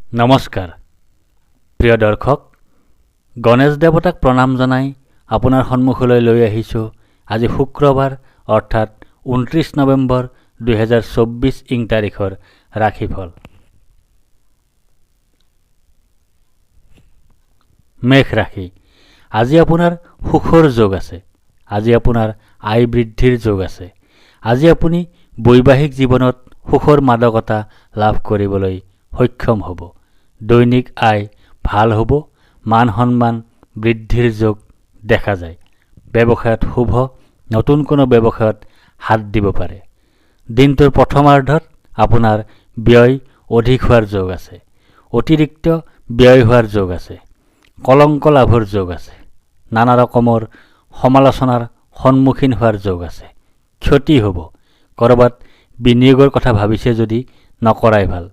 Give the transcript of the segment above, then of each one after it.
নমস্কাৰ প্ৰিয় দৰ্শক, গণেশ দেৱতাক প্ৰণাম জনাই আপোনাৰ সন্মুখলৈ লৈ আহিছোঁ আজি শুক্ৰবাৰ অৰ্থাৎ 29 নৱেম্বৰ 2024 ইং তাৰিখৰ ৰাশিফল। মেষ ৰাশি, আজি আপোনাৰ সুখৰ যোগ আছে। আজি আপোনাৰ আয় বৃদ্ধিৰ যোগ আছে। আজি আপুনি বৈবাহিক জীৱনত সুখৰ মাদকতা লাভ কৰিবলৈ সক্ষম হ'ব। দৈনিক আয় ভাল হ'ব। মান সন্মান বৃদ্ধিৰ যোগ দেখা যায়। ব্যৱসায়ত শুভ, নতুন কোনো ব্যৱসায়ত হাত দিব পাৰে। দিনটোৰ প্ৰথমাৰ্ধত আপোনাৰ ব্যয় অধিক হোৱাৰ যোগ আছে। অতিৰিক্ত ব্যয় হোৱাৰ যোগ আছে। কলংক লাভৰ যোগ আছে। নানা ৰকমৰ সমালোচনাৰ সন্মুখীন হোৱাৰ যোগ আছে। ক্ষতি হ'ব। ক'ৰবাত বিনিয়োগৰ কথা ভাবিছে যদি নকৰাই ভাল।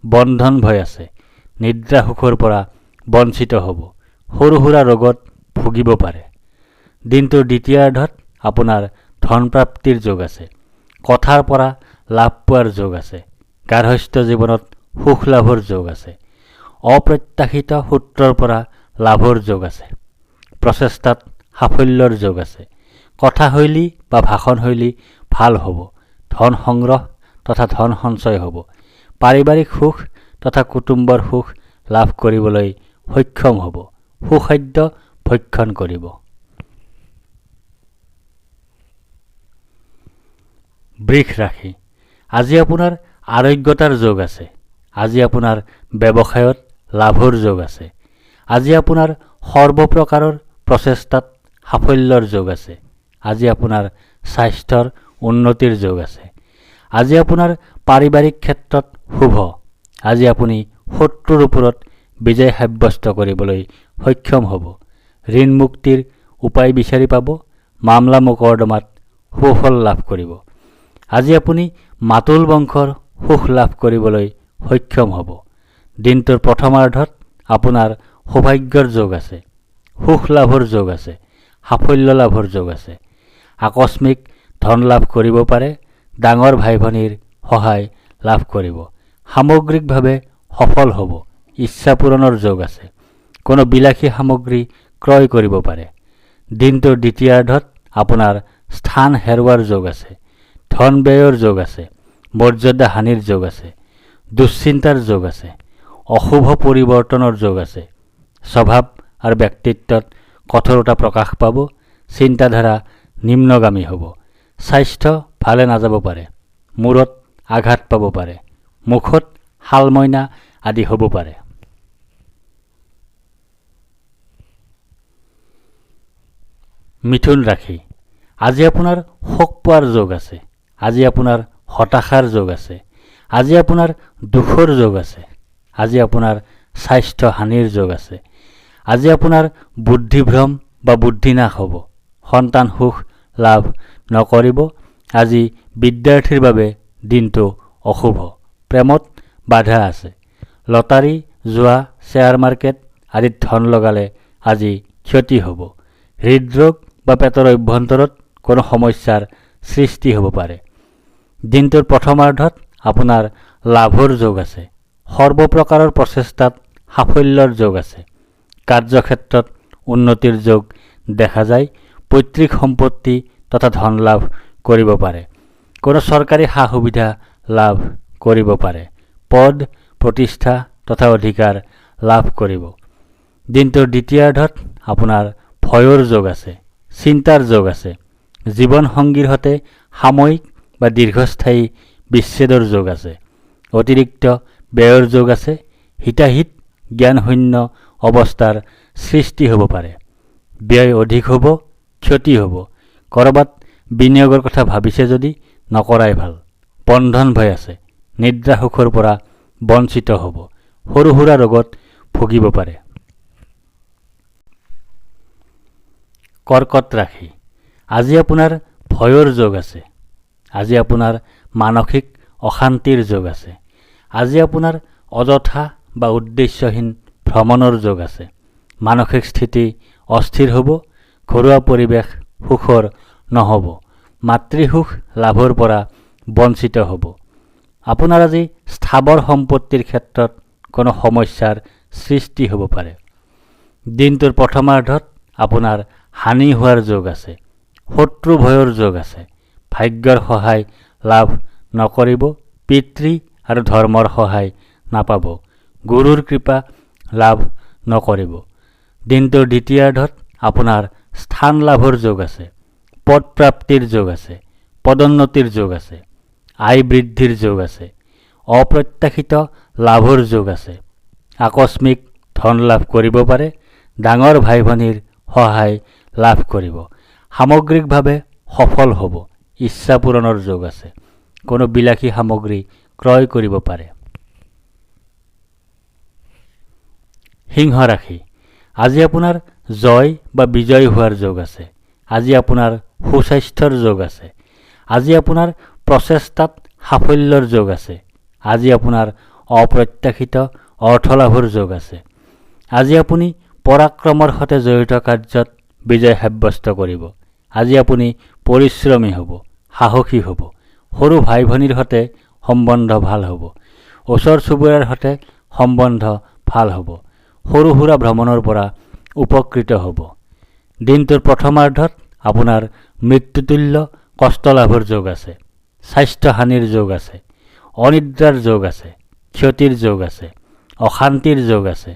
বন্ধন ভয় আছে। নিদ্ৰা সুখৰ পৰা বঞ্চিত হ'ব। সৰু সুৰা ৰোগত ভুগিব পাৰে। দিনটোৰ দ্বিতীয়াৰ্ধত আপোনাৰ ধন প্ৰাপ্তিৰ যোগ আছে। কথাৰ পৰা লাভ পোৱাৰ যোগ আছে। গাৰ্হস্থ্য জীৱনত সুখ লাভৰ যোগ আছে। অপ্ৰত্যাশিত সূত্ৰৰ পৰা লাভৰ যোগ আছে। প্ৰচেষ্টাত সাফল্যৰ যোগ আছে। কথাশৈলী বা ভাষণশৈলী ভাল হ'ব। ধন সংগ্ৰহ তথা ধন সঞ্চয় হ'ব। পাৰিবাৰিক সুখ তথা কুটুম্বৰ সুখ লাভ কৰিবলৈ সক্ষম হ'ব। সুখাদ্য ভক্ষণ কৰিব। বৃষ ৰাশি, আজি আপোনাৰ আৰোগ্যতাৰ যোগ আছে। আজি আপোনাৰ ব্যৱসায়ত লাভৰ যোগ আছে। আজি আপোনাৰ সৰ্বপ্ৰকাৰৰ প্ৰচেষ্টাত সাফল্যৰ যোগ আছে। আজি আপোনাৰ স্বাস্থ্যৰ উন্নতিৰ যোগ আছে। আজি আপোনাৰ পাৰিবাৰিক ক্ষেত্ৰত শুভ। আজি আপুনি শত্ৰুৰ ওপৰত বিজয় সাব্যস্ত কৰিবলৈ সক্ষম হ'ব। ঋণ মুক্তিৰ উপায় বিচাৰি পাব। মামলা মোকৰ্দমাত সুফল লাভ কৰিব। আজি আপুনি মাতুল বংশৰ সুখ লাভ কৰিবলৈ সক্ষম হ'ব। দিনটোৰ প্ৰথমাৰ্ধত আপোনাৰ সৌভাগ্যৰ যোগ আছে। সুখ লাভৰ যোগ আছে। সাফল্য লাভৰ যোগ আছে। আকস্মিক ধন লাভ কৰিব পাৰে। ডাঙৰ ভাই ভনীৰ সহায় লাভ কৰিব। সামগ্ৰিকভাৱে সফল হ'ব। ইচ্ছা পূৰণৰ যোগ আছে। কোনো বিলাসী সামগ্ৰী ক্ৰয় কৰিব পাৰে। দিনটোৰ দ্বিতীয়াৰ্ধত আপোনাৰ স্থান হেৰুৱাৰ যোগ আছে। ধন ব্যয়ৰ যোগ আছে। মৰ্যাদা হানিৰ যোগ আছে। দুশ্চিন্তাৰ যোগ আছে। অশুভ পৰিৱৰ্তনৰ যোগ আছে। স্বভাৱ আৰু ব্যক্তিত্বত কঠোৰতা প্ৰকাশ পাব। চিন্তাধাৰা নিম্নগামী হ'ব। স্বাস্থ্য ভালে নাযাব পাৰে। মূৰত আঘাত পাব পাৰে। মুখত শালমইনা আদি হ'ব পাৰে। মিথুন ৰাশি, আজি আপোনাৰ শোক পোৱাৰ যোগ আছে। আজি আপোনাৰ হতাশাৰ যোগ আছে। আজি আপোনাৰ দুখৰ যোগ আছে। আজি আপোনাৰ স্বাস্থ্য হানিৰ যোগ আছে। আজি আপোনাৰ বুদ্ধিভ্ৰম বা বুদ্ধিনাশ হ'ব। সন্তান সুখ লাভ নকৰিব। আজি বিদ্যাৰ্থীৰ বাবে দিনটো অশুভ। প্ৰেমত বাধা আছে। লটাৰী, জুৱা, শ্বেয়াৰ মাৰ্কেট আদিত ধন লগালে আজি ক্ষতি হ'ব। হৃদৰোগ বা পেটৰ অভ্যন্তৰত কোনো সমস্যাৰ সৃষ্টি হ'ব পাৰে। দিনটোৰ প্ৰথমাৰ্ধত আপোনাৰ লাভৰ যোগ আছে। সৰ্বপ্ৰকাৰৰ প্ৰচেষ্টাত সাফল্যৰ যোগ আছে। কাৰ্যক্ষেত্ৰত উন্নতিৰ যোগ দেখা যায়। পৈতৃক সম্পত্তি তথা ধন লাভ কৰিব পাৰে। কোনো চৰকাৰী সা সুবিধা লাভ কৰিব পাৰে। পদ, প্ৰতিষ্ঠা তথা অধিকাৰ লাভ কৰিব। দিনটোৰ দ্বিতীয়াৰ্ধত আপোনাৰ ভয়ৰ যোগ আছে। চিন্তাৰ যোগ আছে। জীৱন সংগীৰ সৈতে সাময়িক বা দীৰ্ঘস্থায়ী বিচ্ছেদৰ যোগ আছে। অতিৰিক্ত ব্যয়ৰ যোগ আছে। হিতাহিত জ্ঞানশূন্য অৱস্থাৰ সৃষ্টি হ'ব পাৰে। ব্যয় অধিক হ'ব। ক্ষতি হ'ব। ক'ৰবাত বিনিয়োগৰ কথা ভাবিছে যদি নকৰাই ভাল। বন্ধন ভয় আছে। নিদ্ৰা সুখৰ পৰা বঞ্চিত হ'ব। সৰু সুৰা ৰোগত ভুগিব পাৰে। কৰ্কট ৰাশি, আজি আপোনাৰ ভয়ৰ যোগ আছে। আজি আপোনাৰ মানসিক অশান্তিৰ যোগ আছে। আজি আপোনাৰ অযথা বা উদ্দেশ্যহীন ভ্ৰমণৰ যোগ আছে। মানসিক স্থিতি অস্থিৰ হ'ব। ঘৰুৱা পৰিৱেশ সুখৰ নহ'ব। মাতৃসুখ লাভৰ পৰা বঞ্চিত হ'ব। আপোনাৰ আজি স্থাবৰ সম্পত্তিৰ ক্ষেত্ৰত কোনো সমস্যাৰ সৃষ্টি হ'ব পাৰে। দিনটোৰ প্ৰথমাৰ্ধত আপোনাৰ হানি হোৱাৰ যোগ আছে, শত্ৰু ভয়ৰ যোগ আছে, ভাগ্যৰ সহায় লাভ নকৰিব, পিতৃ আৰু ধৰ্মৰ সহায় নাপাব, গুৰুৰ কৃপা লাভ নকৰিব। দিনটোৰ দ্বিতীয়াৰ্ধত আপোনাৰ স্থান লাভৰ যোগ আছে, পদ প্ৰাপ্তিৰ যোগ আছে, পদোন্নতিৰ যোগ আছে, আয় বৃদ্ধিৰ যোগ আছে, অপ্ৰত্যাশিত লাভৰ যোগ আছে, আকস্মিক ধন লাভ কৰিব পাৰে, ডাঙৰ ভাই ভনীৰ সহায় লাভ কৰিব, সামগ্ৰিকভাৱে সফল হ'ব, ইচ্ছা পূৰণৰ যোগ আছে, কোনো বিলাসী সামগ্ৰী ক্ৰয় কৰিব পাৰে। সিংহ ৰাশি, আজি আপোনাৰ জয় বা বিজয় হোৱাৰ যোগ আছে। আজি আপোনাৰ সুস্বাস্থ্যৰ যোগ আছে। আজি আপোনাৰ প্ৰচেষ্টাত সাফল্যৰ যোগ আছে। আজি আপোনাৰ অপ্ৰত্যাশিত অৰ্থলাভৰ যোগ আছে। আজি আপুনি পৰাক্ৰমৰ সৈতে জড়িত কাৰ্যত বিজয় সাব্যস্ত কৰিব। আজি আপুনি পৰিশ্ৰমী হ'ব, সাহসী হ'ব, সৰু ভাই ভনীৰ সৈতে সম্বন্ধ ভাল হ'ব, ওচৰ চুবুৰীয়াৰ সৈতে সম্বন্ধ ভাল হ'ব, সৰু সুৰা ভ্ৰমণৰ পৰা উপকৃত হ'ব। দিনটোৰ প্ৰথমাৰ্ধত আপোনাৰ মৃত্যুতুল্য কষ্ট লাভৰ যোগ আছে, স্বাস্থ্যহানিৰ যোগ আছে, অনিদ্ৰাৰ যোগ আছে, ক্ষতিৰ যোগ আছে, অশান্তিৰ যোগ আছে,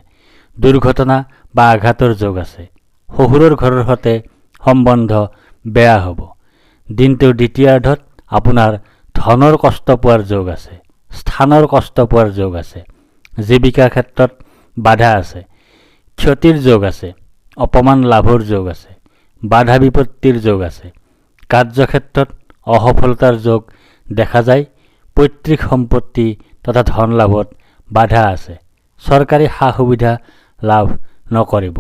দুৰ্ঘটনা বা আঘাতৰ যোগ আছে, শহুৰৰ ঘৰৰ সৈতে সম্বন্ধ বেয়া হ'ব। দিনটোৰ দ্বিতীয়াৰ্ধত আপোনাৰ ধনৰ কষ্ট পোৱাৰ যোগ আছে, স্থানৰ কষ্ট পোৱাৰ যোগ আছে, জীৱিকাৰ ক্ষেত্ৰত বাধা আছে, ক্ষতিৰ যোগ আছে, অপমান লাভৰ যোগ আছে, বাধা বিপত্তিৰ যোগ আছে, কাৰ্যক্ষেত্ৰত অসফলতাৰ যোগ দেখা যায়, পৈতৃক সম্পত্তি তথা ধন লাভত বাধা আছে, চৰকাৰী সা সুবিধা লাভ নকৰিব,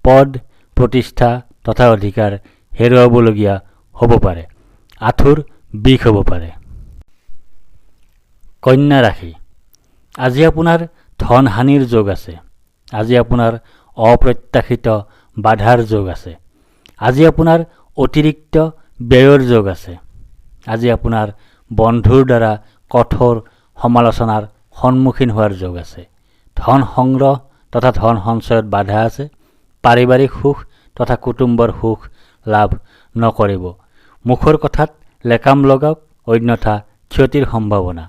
পদ প্ৰতিষ্ঠা তথা অধিকাৰ হেৰুৱাবলগীয়া হ'ব পাৰে, আঁঠুৰ বিষ হ'ব পাৰে। কন্যা ৰাশি, আজি আপোনাৰ ধন হানিৰ যোগ আছে। আজি আপোনাৰ অপ্ৰত্যাশিত বাধাৰ যোগ আছে। আজি আপোনাৰ অতিৰিক্ত ব্যয়ৰ যোগ আছে। আজি আপোনাৰ বন্ধুৰ দ্বাৰা কঠোৰ সমালোচনাৰ সন্মুখীন হোৱাৰ যোগ আছে। ধন সংগ্ৰহ তথা ধন সঞ্চয়ত বাধা আছে। পাৰিবাৰিক সুখ তথা কুটুম্বৰ সুখ লাভ নকৰিব। মুখৰ কথাত লেকাম লগাওক, অন্যথা ক্ষতিৰ সম্ভাৱনা।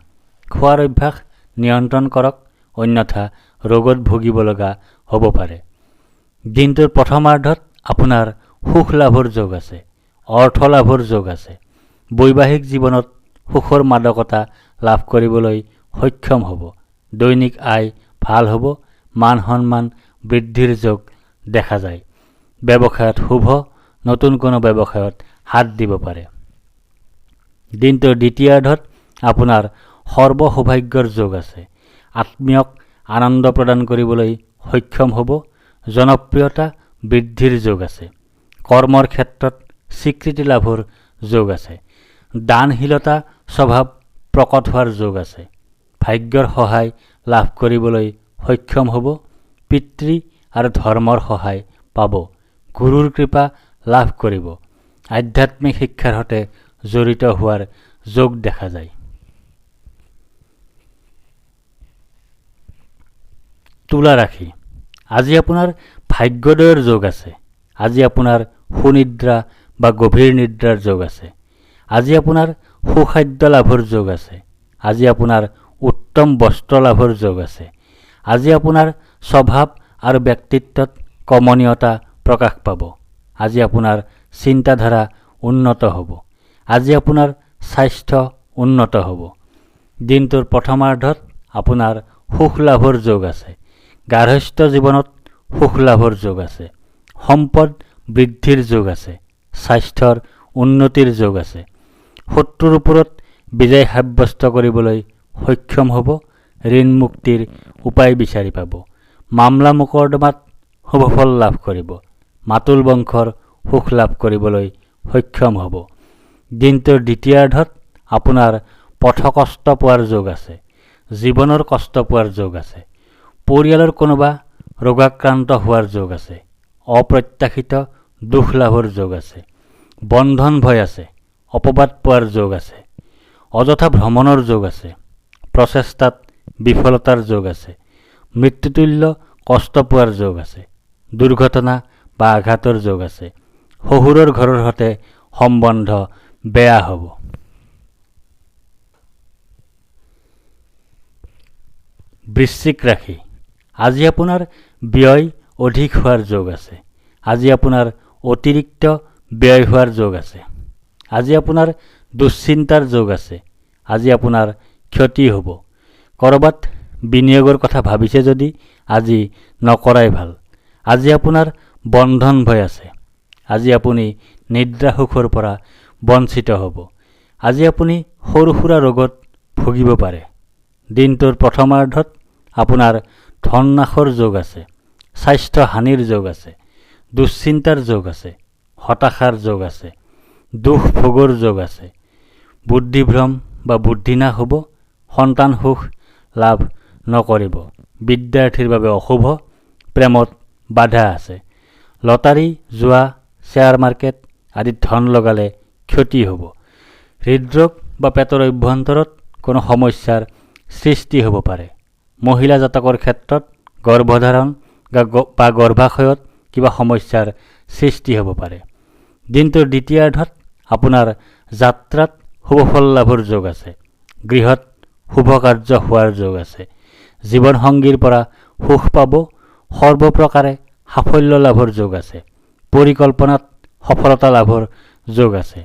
খোৱাৰ অভ্যাস নিয়ন্ত্ৰণ কৰক, অন্যথা ৰোগত ভুগিব লগা হ'ব পাৰে। দিনটোৰ প্ৰথমাৰ্ধত আপোনাৰ সুখ লাভৰ যোগ আছে, অৰ্থ লাভৰ যোগ আছে, বৈবাহিক জীৱনত সুখৰ মাদকতা লাভ কৰিবলৈ সক্ষম হ'ব, দৈনিক আয় ভাল হ'ব, মান সন্মান বৃদ্ধিৰ যোগ দেখা যায়, ব্যৱসায়ত শুভ, নতুন কোনো ব্যৱসায়ত হাত দিব পাৰে। দিনটোৰ দ্বিতীয়াৰ্ধত আপোনাৰ সৰ্ব সৌভাগ্যৰ যোগ আছে, আত্মীয়ক আনন্দ প্ৰদান কৰিবলৈ সক্ষম হ'ব, জনপ্ৰিয়তা বৃদ্ধিৰ যোগ আছে, কৰ্মৰ ক্ষেত্ৰত স্বীকৃতি লাভৰ যোগ আছে, দানশীলতা স্বভাৱ প্ৰকট হোৱাৰ যোগ আছে, ভাগ্যৰ সহায় লাভ কৰিবলৈ সক্ষম হ'ব, পিতৃ আৰু ধৰ্মৰ সহায় পাব, গুৰুৰ কৃপা লাভ কৰিব, আধ্যাত্মিক শিক্ষাৰ সৈতে জড়িত হোৱাৰ যোগ দেখা যায়। তুলা ৰাশি, আজি আপোনাৰ ভাগ্যোদয়ৰ যোগ আছে। আজি আপোনাৰ সুনিদ্ৰা বা গভীৰ নিদ্ৰাৰ যোগ আছে। আজি আপোনাৰ সুখাদ্য লাভৰ যোগ আছে। আজি আপোনাৰ উত্তম বস্ত্ৰ লাভৰ যোগ আছে। আজি আপোনাৰ স্বভাৱ আৰু ব্যক্তিত্বত কমনীয়তা প্ৰকাশ পাব। আজি আপোনাৰ চিন্তাধাৰা উন্নত হ'ব। আজি আপোনাৰ স্বাস্থ্য উন্নত হ'ব। দিনটোৰ প্ৰথমাৰ্ধত আপোনাৰ সুখ লাভৰ যোগ আছে। গাৰ্হস্থ্য জীৱনত সুখ লাভৰ যোগ আছে। সম্পদ বৃদ্ধিৰ যোগ আছে। স্বাস্থ্যৰ উন্নতিৰ যোগ আছে। শত্ৰুৰ ওপৰত বিজয় সাব্যস্ত কৰিবলৈ সক্ষম হ'ব। ঋণ মুক্তিৰ উপায় বিচাৰি পাব। মামলা মোকৰ্দমাত শুভফল লাভ কৰিব। মাতুল বংশৰ সুখ লাভ কৰিবলৈ সক্ষম হ'ব। দিনটোৰ দ্বিতীয়াৰ্ধত আপোনাৰ পথকষ্ট পোৱাৰ যোগ আছে। জীৱনৰ কষ্ট পোৱাৰ যোগ আছে। পৰিয়ালৰ কোনোবা ৰোগাক্ৰান্ত হোৱাৰ যোগ আছে। অপ্ৰত্যাশিত দুখ লাভৰ যোগ আছে। বন্ধন ভয় আছে। অপবাদ পোৱাৰ যোগ আছে। অযথা ভ্ৰমণৰ যোগ আছে। প্ৰচেষ্টাত বিফলতাৰ যোগ আছে। মৃত্যুতুল্য কষ্ট পোৱাৰ যোগ আছে। দুৰ্ঘটনা বা আঘাতৰ যোগ আছে। শহুৰৰ ঘৰৰ সৈতে সম্বন্ধ বেয়া হ'ব। বৃশ্চিক ৰাশি, আজি আপোনাৰ ব্যয় অধিক হোৱাৰ যোগ আছে। আজি আপোনাৰ অতিৰিক্ত ব্যয় হোৱাৰ যোগ আছে। আজি আপোনাৰ দুশ্চিন্তাৰ যোগ আছে। আজি আপোনাৰ ক্ষতি হ'ব। ক'ৰবাত বিনিয়োগৰ কথা ভাবিছে যদি আজি নকৰাই ভাল। আজি আপোনাৰ বন্ধন ভয় আছে। আজি আপুনি নিদ্ৰা সুখৰ পৰা বঞ্চিত হ'ব। আজি আপুনি সৰু সুৰা ৰোগত ভুগিব পাৰে। দিনটোৰ প্ৰথমাৰ্ধত আপোনাৰ ধন নাশৰ যোগ আছে। স্বাস্থ্য হানিৰ যোগ আছে। দুশ্চিন্তাৰ যোগ আছে। হতাশাৰ যোগ আছে। দুখ ভোগৰ যোগ আছে। বুদ্ধিভ্ৰম বা বুদ্ধিনাশ হ'ব। সন্তান সুখ লাভ নকৰিব। বিদ্যাৰ্থীৰ বাবে অশুভ। প্ৰেমত বাধা আছে। লটাৰী, জুৱা, শ্বেয়াৰ মাৰ্কেট আদিত ধন লগালে ক্ষতি হ'ব। হৃদৰোগ বা পেটৰ অভ্যন্তৰত কোনো সমস্যাৰ সৃষ্টি হ'ব পাৰে। মহিলা জাতকৰ ক্ষেত্ৰত গৰ্ভধাৰণ বা গৰ্ভাশয়ত কিবা সমস্যাৰ সৃষ্টি হ'ব পাৰে। দিনটোৰ দ্বিতীয়াৰ্ধত আপোনাৰ যাত্ৰাত শুভফল লাভৰ যোগ আছে। গৃহত শুভ কাৰ্য হোৱাৰ যোগ আছে। জীৱনসংগীৰ পৰা সুখ পাব। সৰ্বপ্ৰকাৰে সাফল্য লাভৰ যোগ আছে। পৰিকল্পনাত সফলতা লাভৰ যোগ আছে।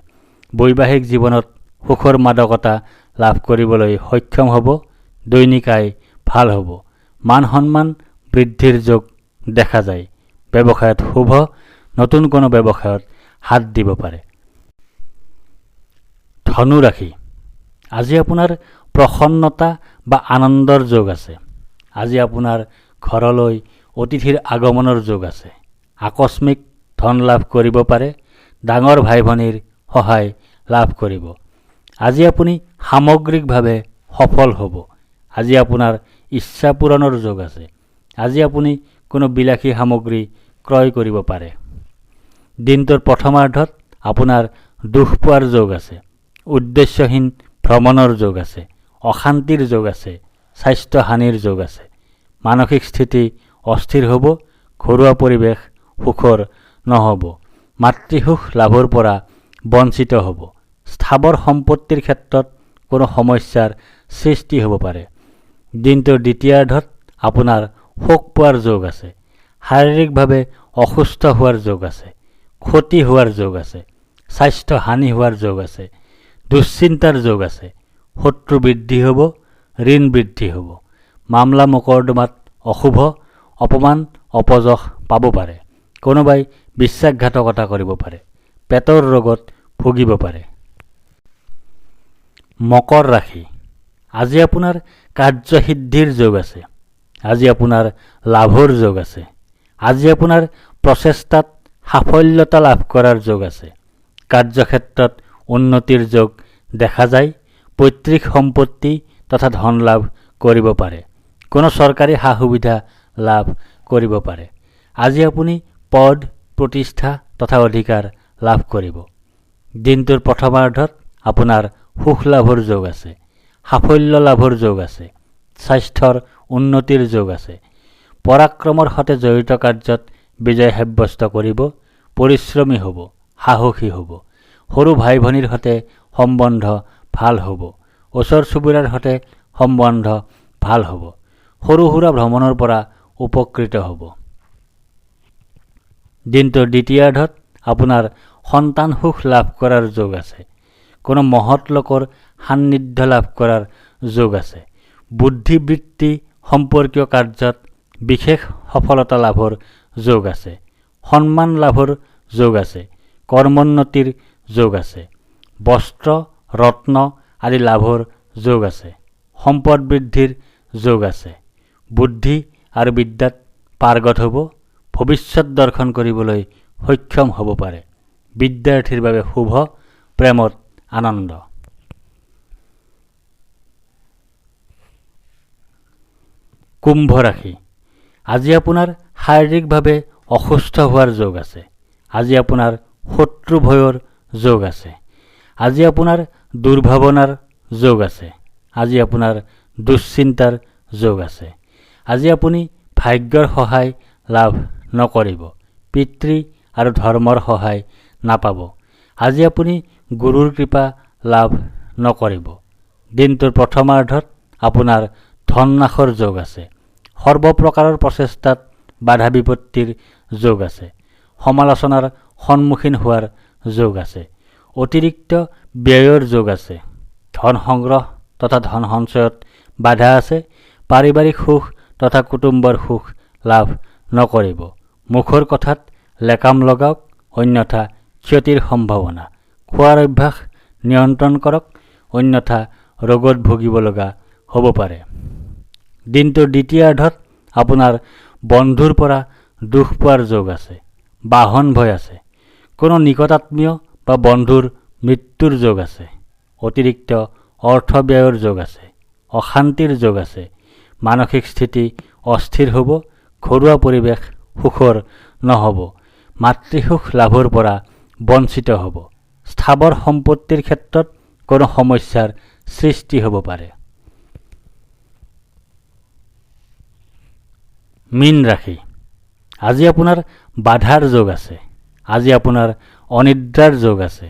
বৈবাহিক জীৱনত সুখৰ মাদকতা লাভ কৰিবলৈ সক্ষম হ'ব। দৈনিক আয় ভাল হ'ব। মান সন্মান বৃদ্ধিৰ যোগ দেখা যায়। ব্যৱসায়ত শুভ। নতুন কোনো ব্যৱসায়ত হাত দিব পাৰে। ধনু ৰাশি, আজি আপোনাৰ প্ৰসন্নতা বা আনন্দৰ যোগ আছে। আজি আপোনাৰ ঘৰলৈ অতিথিৰ আগমনৰ যোগ আছে। আকস্মিক ধন লাভ কৰিব পাৰে। ডাঙৰ ভাই ভনীৰ সহায় লাভ কৰিব। আজি আপুনি সামগ্ৰিকভাৱে সফল হ'ব। আজি আপোনাৰ ইচ্ছা পূৰণৰ যোগ আছে। আজি আপুনি কোনো বিলাসী সামগ্ৰী ক্ৰয় কৰিব পাৰে। দিনটোৰ প্ৰথমাৰ্ধত আপোনাৰ দুখ পোৱাৰ যোগ আছে। উদ্দেশ্যহীন ভ্ৰমণৰ যোগ আছে। অশান্তিৰ যোগ আছে। স্বাস্থ্য হানিৰ যোগ আছে। মানসিক স্থিতি অস্থিৰ হ'ব। ঘৰুৱা পৰিৱেশ সুখৰ নহ'ব। মাতৃসুখ লাভৰ পৰা বঞ্চিত হ'ব। স্থাবৰ সম্পত্তিৰ ক্ষেত্ৰত কোনো সমস্যাৰ সৃষ্টি হ'ব পাৰে। দিনটোৰ দ্বিতীয়াৰ্ধত আপোনাৰ শোক পোৱাৰ যোগ আছে। শাৰীৰিকভাৱে অসুস্থ হোৱাৰ যোগ আছে। ক্ষতি হোৱাৰ যোগ আছে। স্বাস্থ্য হানি হোৱাৰ যোগ আছে। দুশ্চিন্তাৰ যোগ আছে। শত্ৰু বৃদ্ধি হ'ব। ঋণ বৃদ্ধি হ'ব। মামলা মোকৰ্দমাত অশুভ। অপমান অপযশ পাব পাৰে। কোনোবাই বিশ্বাসঘাতকতা কৰিব পাৰে। পেটৰ ৰোগত ভুগিব পাৰে। মকৰ ৰাশি, আজি আপোনাৰ কাৰ্যসিদ্ধিৰ যোগ আছে। আজি আপোনাৰ লাভৰ যোগ আছে। আজি আপোনাৰ প্ৰচেষ্টাত সাফল্যতা লাভ কৰাৰ যোগ আছে। কাৰ্যক্ষেত্ৰত উন্নতিৰ যোগ দেখা যায়। পৈতৃক সম্পত্তি তথা ধন লাভ কৰিব পাৰে। কোনো চৰকাৰী সা সুবিধা লাভ কৰিব পাৰে। আজি আপুনি পদ প্ৰতিষ্ঠা তথা অধিকাৰ লাভ কৰিব। দিনটোৰ প্ৰথমাৰ্ধত আপোনাৰ সুখ লাভৰ যোগ আছে। সাফল্য লাভৰ যোগ আছে। স্বাস্থ্যৰ উন্নতিৰ যোগ আছে। পৰাক্ৰমৰ সৈতে জড়িত কাৰ্যত বিজয় সাব্যস্ত কৰিব। পৰিশ্ৰমী হ'ব। সাহসী হ'ব। সৰু ভাই ভনীৰ সৈতে সম্বন্ধ ভাল হ'ব। ওচৰ চুবুৰীয়াৰ সৈতে সম্বন্ধ ভাল হ'ব। সৰু সুৰা ভ্ৰমণৰ পৰা উপকৃত হ'ব। দিনটোৰ দ্বিতীয়াৰ্ধত আপোনাৰ সন্তান সুখ লাভ কৰাৰ যোগ আছে। কোনো মহৎ লোকৰ সান্নিধ্য লাভ কৰাৰ যোগ আছে। বুদ্ধিবৃত্তি সম্পৰ্কীয় কাৰ্যত বিশেষ সফলতা লাভৰ যোগ আছে। সন্মান লাভৰ যোগ আছে। কৰ্মোন্নতিৰ যোগ আছে। বস্ত্ৰ ৰত্ন আদি লাভৰ যোগ আছে। সম্পদ বৃদ্ধিৰ যোগ আছে। বুদ্ধি আৰু বিদ্যাত পাৰ্গত হ'ব। ভৱিষ্যত দৰ্শন কৰিবলৈ সক্ষম হ'ব পাৰে। বিদ্যাৰ্থীৰ বাবে শুভ। প্ৰেমত আনন্দ। কুম্ভ ৰাশি, আজি আপোনাৰ শাৰীৰিকভাৱে অসুস্থ হোৱাৰ যোগ আছে। আজি আপোনাৰ শত্ৰু ভয়ৰ যোগ আছে। আজি আপোনাৰ দুৰ্ভাৱনাৰ যোগ আছে। আজি আপোনাৰ দুশ্চিন্তাৰ যোগ আছে। আজি আপুনি ভাগ্যৰ সহায় লাভ নকৰিব। পিতৃ আৰু ধৰ্মৰ সহায় নাপাব। আজি আপুনি গুৰুৰ কৃপা লাভ নকৰিব। দিনটোৰ প্ৰথমাৰ্ধত আপোনাৰ ধননাশৰ যোগ আছে। সৰ্বপ্ৰকাৰৰ প্ৰচেষ্টাত বাধা বিপত্তিৰ যোগ আছে। সমালোচনাৰ সন্মুখীন হোৱাৰ যোগ আছে। অতিৰিক্ত ব্যয়ৰ যোগ আছে। ধন সংগ্ৰহ তথা ধন সঞ্চয়ত বাধা আছে। পাৰিবাৰিক সুখ তথা কুটুম্বৰ সুখ লাভ নকৰিব। মুখৰ কথাত লেকাম লগাওক, অন্যথা ক্ষতিৰ সম্ভাৱনা। খোৱাৰ অভ্যাস নিয়ন্ত্ৰণ কৰক, অন্যথা ৰোগত ভুগিব লগা হ'ব পাৰে। দিনটোৰ দ্বিতীয়াৰ্ধত আপোনাৰ বন্ধুৰ পৰা দুখ পোৱাৰ যোগ আছে। বাহন ভয় আছে। কোনো নিকটাত্মীয় বা বন্ধুৰ মৃত্যুৰ যোগ আছে। অতিৰিক্ত অৰ্থ ব্যয়ৰ যোগ আছে। অশান্তিৰ যোগ আছে। মানসিক স্থিতি অস্থিৰ হ'ব। ঘৰুৱা পৰিৱেশ সুখৰ নহ'ব। মাতৃসুখ লাভৰ পৰা বঞ্চিত হ'ব। স্থাৱৰ সম্পত্তিৰ ক্ষেত্ৰত কোনো সমস্যাৰ সৃষ্টি হ'ব পাৰে। মীন ৰাশি। আজি আপোনাৰ বাধাৰ যোগ আছে। আজি আপোনাৰ অনিদ্ৰাৰ যোগ আছে।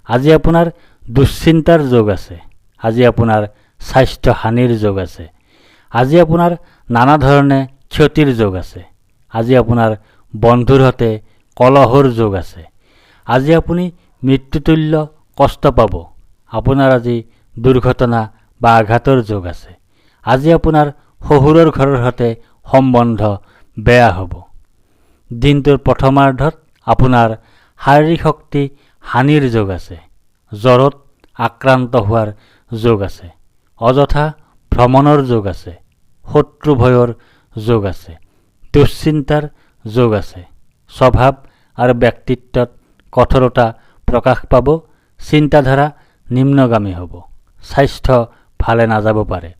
আজি আপোনাৰ দুশ্চিন্তাৰ যোগ আছে। আজি আপোনাৰ স্বাস্থ্য হানিৰ যোগ আছে। আজি আপোনাৰ নানা ধৰণে ক্ষতিৰ যোগ আছে। আজি আপোনাৰ বন্ধুৰ সৈতে কলহৰ যোগ আছে। আজি আপুনি মৃত্যুতুল্য কষ্ট পাব। আপোনাৰ আজি দুৰ্ঘটনা বা আঘাতৰ যোগ আছে। আজি আপোনাৰ শহুৰৰ ঘৰৰ সৈতে সম্বন্ধ বেয়া হ'ব। দিনটোৰ প্ৰথমাৰ্ধত আপোনাৰ শাৰীৰিক শক্তি হানিৰ যোগ আছে। জ্বৰত আক্ৰান্ত হোৱাৰ যোগ আছে। অযথা ভ্ৰমণৰ যোগ আছে। শত্ৰু ভয়ৰ যোগ আছে। দুশ্চিন্তাৰ যোগ আছে। স্বভাৱ আৰু ব্যক্তিত্বত কঠোৰতা প্ৰকাশ পাব। চিন্তাধাৰা নিম্নগামী হ'ব। স্বাস্থ্য ভালে নাযাব পাৰে।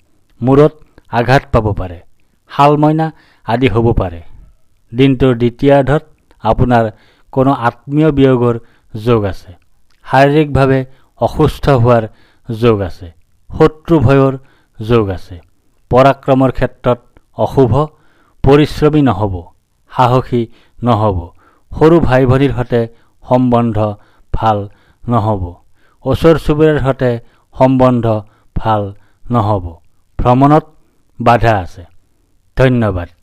মূৰত আঘাত পাব পাৰে। শালমইনা আদি হ'ব পাৰে। দিনটোৰ দ্বিতীয়াৰ্ধত আপোনাৰ কোনো আত্মীয় বিয়োগৰ যোগ আছে। শাৰীৰিকভাৱে অসুস্থ হোৱাৰ যোগ আছে। শত্ৰু ভয়ৰ যোগ আছে। পৰাক্ৰমৰ ক্ষেত্ৰত অশুভ। পৰিশ্ৰমী নহ'ব। সাহসী নহ'ব। সৰু ভাই ভনীৰ সৈতে সম্বন্ধ ভাল নহ'ব। ওচৰ চুবুৰীয়াৰ সৈতে সম্বন্ধ ভাল নহ'ব। ভ্ৰমণত বাধা আছে। ধন্যবাদ।